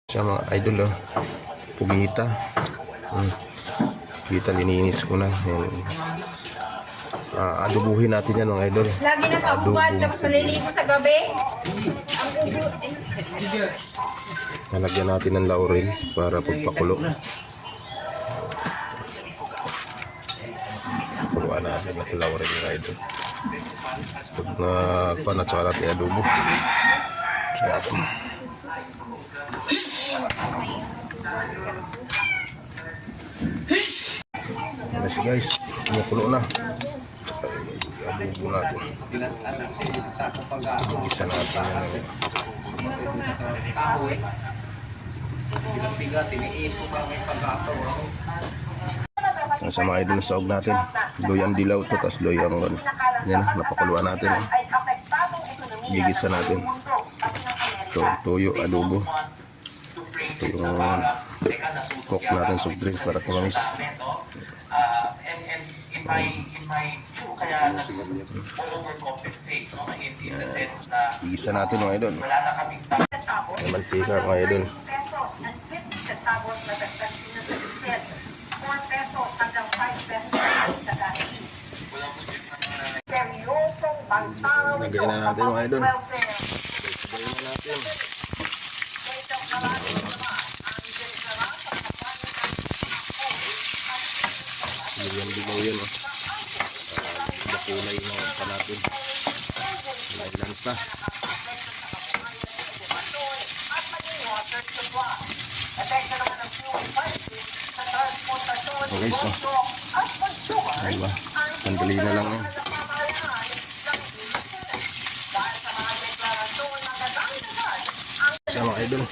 Siya mga idol, oh. Pugita. Pugita, lininis ko na. Ayan. Adubuhin natin yan mga idol. Lagi na sa ubad, tapos maliligo sa gabi. Ang ubo. Nalagyan natin ng laurel para pagpakulo. Puluan natin ng laurel mga idol. Pag na tsaka natin adobo. Kaya ito. Yan na siya guys. Kumukulo na. Adobo natin. Isa natin yan. Sa mga idol sa saog natin. Loyang dilaw to, tapos loyang yan, napakuluan natin. Gigisa natin. Ito, toyo, adobo. Ito yung coke natin, soft drinks para tumamis. Gigisa natin mga idol. May mantika mga idol. Lagay na natin mga idol. Lagay na natin. Lagyan dilaw yun, oh. Makulay na pa natin. Lagyan pa. Okay, so. Diba? Sandali na lang, eh. Mga idol.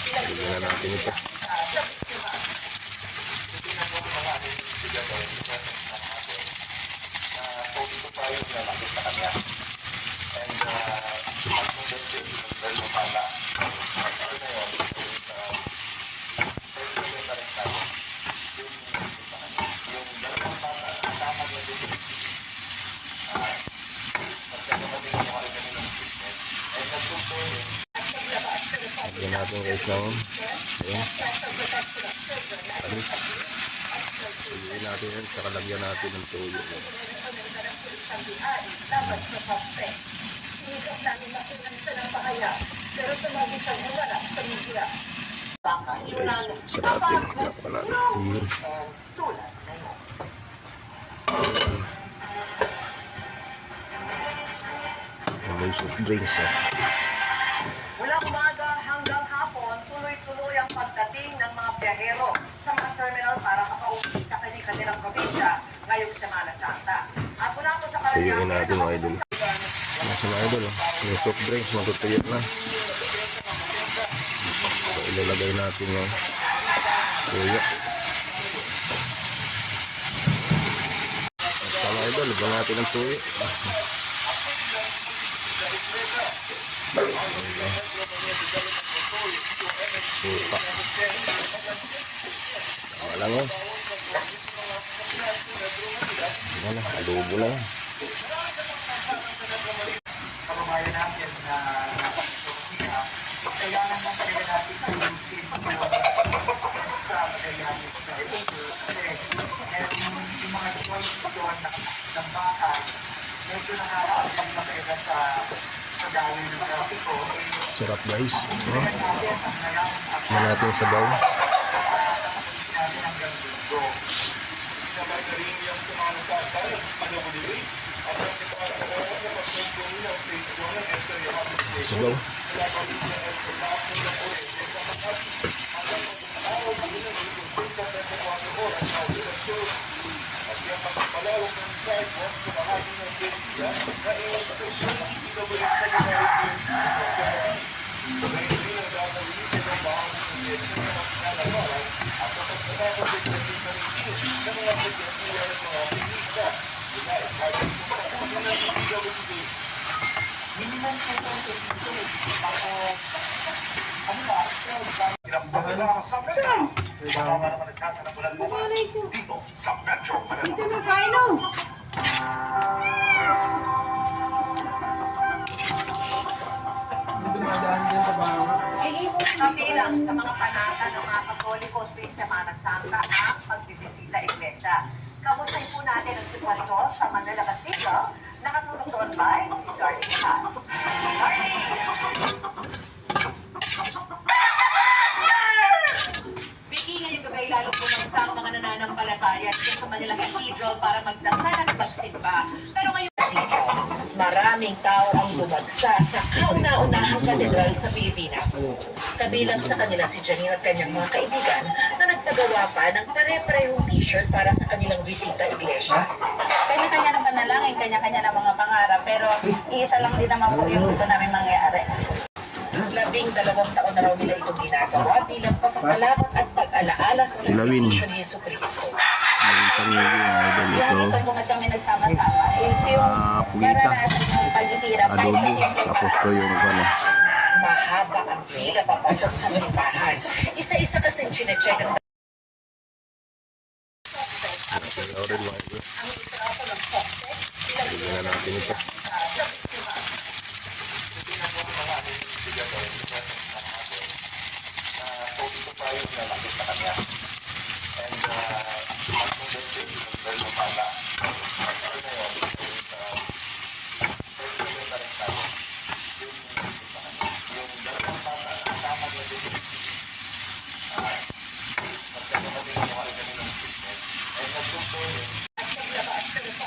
Lagyan na natin ito. Lagyan natin guys ng alis. Lagyan natin yan, saka lagyan natin ng toyo. Guys, sarapin. Nakuha natin. May soft drinks, eh. Mula umaga hanggang hapon, tuloy-tuloy ang pagdating ng mga biyahero sa mga terminal para makauwi sa kanilang probinsya ngayong Semana Santa. At mula po sa Tuyuin natin mga idol. Nasa mga idol, may soft drinks, matutuyot na. So, ilalagay natin yung tuyo. At mga idol, lagyan natin ang tuyo. Suka. Tama lang, oh. Ayan na, adobo na yan. kababayan natin na napakasya, kailangan lang talaga natin tulisin sa kailangan sa ito. Kasi yung mga choice doon ng bahay, medyo nakakapag na kaya sa dami ng trafiko. Sarap guys. Tignan natin sa baw. Natin ang ganda. Sabaw. Saan? Makalay ko. Dito na kain o. Kabilang sa mga panata ng mga Katoliko tuwing Semana Santa ang pagbibisita iglesia. Kamustahin po natin ang sitwasyon sa Manila Basilica. Nakatulong doon by si Darlene Han. Vicky, ngayong gabi lalo po ng isang mga nananampalataya dito sa Manila Cathedral para magdasal at magsimba. Pero ngayon maraming tao ang lumagsa sa kauna-unahang katedral sa Pilipinas. Kabilang sa kanila si Janine at kanyang mga kaibigan na nagpagawa pa ng pare-parehong t-shirt para sa kanilang bisita iglesia. Kanya-kanya ng panalangin, kanya-kanya ng mga pangarap, pero iisa lang din naman po yung gusto namin mangyari. 12 taon na raw nila itong ginagawa bilang pasasalamat at pag-alaala sa Ilawin. sakripisyo ni Yesu Cristo. May pangigi mga idol Yung ito. ito kung kami nagsama-sama is yung Pugita. naranasan yung paghihirap. Adobo. Tapos to yung ano. Mahaba ang pila papasok sa simbahan. Isa-isa kasing chinecheck ang Orin mga idol. Bigyan na natin ito.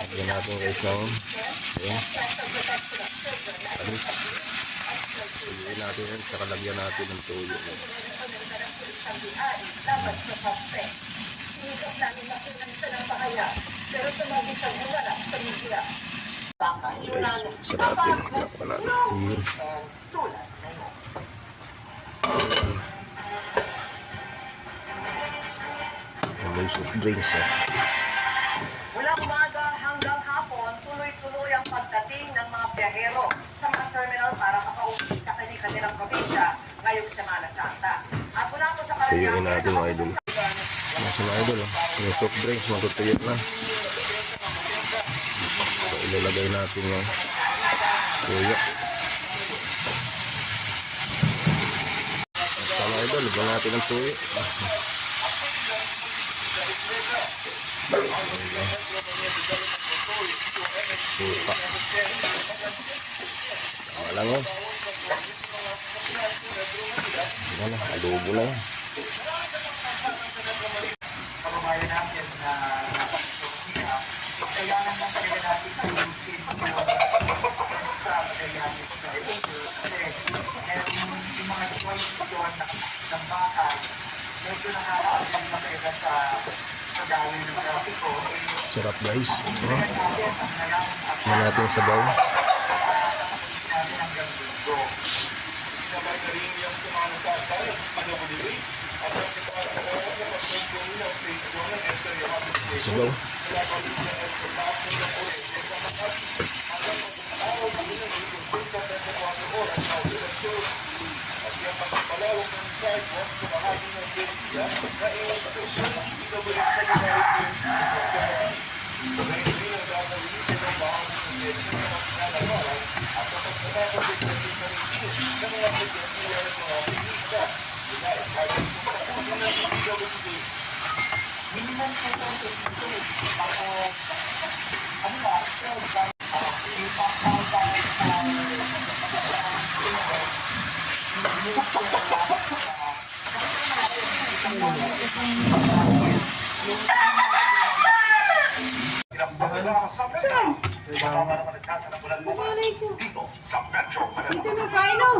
Bigyan natin guys ng ayan. Alis. Bigyan natin yan. Saka lagyan natin ng tuyo. Guys, saratin. Tinakpan natin. Yun. May soft drinks eh. Mula umaga hanggang hapon, tuloy-tuloy ang pagdating ng mga biyahero sa mga terminal para makauwi sa kanilang probinsya ngayong Semana Santa. At mula po sa Tuyuin natin mga idol. Nasa mga idol, oh. Yung soft drinks, matutuyo na. So, ilalagay natin yung tuyo. Basta mga idol, lagyan natin ang tuyo. Suka. Tama lang yun. Yan na, adobo na yan. kababayan natin na nakapagpapakita, kailangan lang talaga natin ayusin sa magagamit sa ito. Kasi yung mga disposisyon ng bahay, medyo nakakaasin na talaga sa dami ng trafiko. Sarap guys. Kaya natin ang nalaman at Yan natin sa baw. natin ang gandito. Sabay na rin yung Semana Santa, panabuliwi. At ang kita sa oras na pagpagpuli ng Facebook ng Esther Yohannes Sa Station. baw. Kaya balik sa Esther Lahat ng Napuri. Sa makas, hanggang mag-araw din na rin kung 6-24 oras na ulit show. At yung pagpapalawak ng sidewalk sa bahagi ng Belgia na i-station ng PWS Secretary James Secretary. Sabay rin ang gagawin ng bahagi ng Belgia na maglalagaran at kapag nakakabit na rin sa review ng mga PWS mga pinista. minimum po ito sa dito. Tapos, ano ba, Saan? Sa mga naman nagkasa ng bulan bukas dito sa Metro Manila. Dito na painom.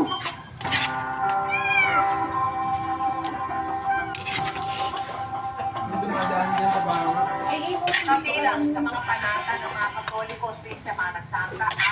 Dumadaan dyan sa bahay. Ay, ipon. Kabilang sa mga panata ng mga Katoliko tuwing Semana Santa